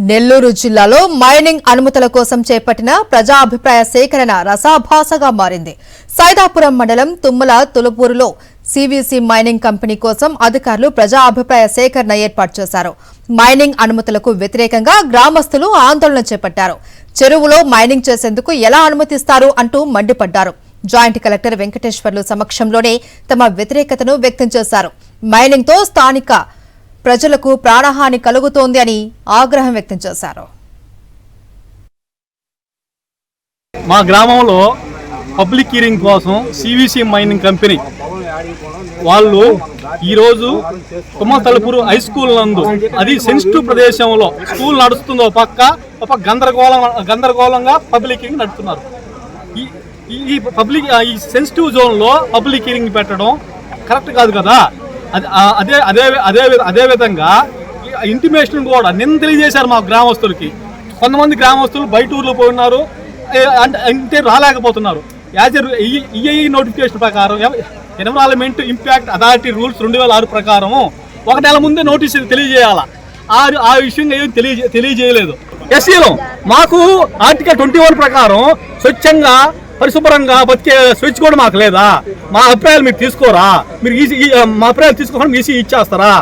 నెల్లూరు జిల్లాలో మైనింగ్ అనుమతుల కోసం చేపట్టిన ప్రజా అభిప్రాయ సేకరణ రసాభాసగా మారింది. సైదాపురం మండలం తుమ్మల తులపూరులో సివిసి మైనింగ్ కంపెనీ కోసం అధికారులు ప్రజా అభిప్రాయ సేకరణ ఏర్పాటు చేశారు. మైనింగ్ అనుమతులకు వ్యతిరేకంగా గ్రామస్తులు ఆందోళన చేపట్టారు. చెరువులో మైనింగ్ చేసేందుకు ఎలా అనుమతిస్తారు అంటూ మండిపడ్డారు. జాయింట్ కలెక్టర్ వెంకటేశ్వర్లు సమక్షంలోనే తమ వ్యతిరేకతను వ్యక్తం చేశారు. మైనింగ్ తో స్థానిక ప్రజలకు ప్రాణహాని కలుగుతోంది అని ఆగ్రహం వ్యక్తం చేశారు. మా గ్రామంలో పబ్లిక్ హీరింగ్ కోసం సివిసి మైనింగ్ కంపెనీ వాళ్ళు ఈరోజు తుమ్మల తలుపూరు హై స్కూల్ నందు, అది సెన్సిటివ్ ప్రదేశంలో స్కూల్ నడుస్తుందో ఒక గందరగోళంగా పబ్లిక్ హీరింగ్ నడుపుతున్నారు. ఈ సెన్సిటివ్ జోన్లో పబ్లిక్ హీరింగ్ పెట్టడం కరెక్ట్ కాదు కదా. అదే విధంగా ఇంటిమేషన్ కూడా నిన్న తెలియజేశారు మా గ్రామస్తులకి. కొంతమంది గ్రామస్తులు బయట ఊర్లో పోయినారు, అంటే రాలేకపోతున్నారు. యాజ్ ఈఐ నోటిఫికేషన్ ప్రకారం ఎన్విరాన్మెంట్ ఇంపాక్ట్ అథారిటీ రూల్స్ 2006 ప్రకారం 1 నెల ముందే నోటీసు తెలియజేయాలా. ఆ విషయంగా ఏం తెలియజేయలేదు. ఎస్సీలో మాకు ఆర్టికల్ 21 ప్రకారం స్వచ్ఛంగా పరిశుభ్రంగా బతికే స్వేచ్ఛ కూడా మాకు లేదా? మా అభిప్రాయాలు మీరు తీసుకోరా? మీరు మా అభిప్రాయాలు తీసుకోకుండా ఈసీ ఇచ్చేస్తారా?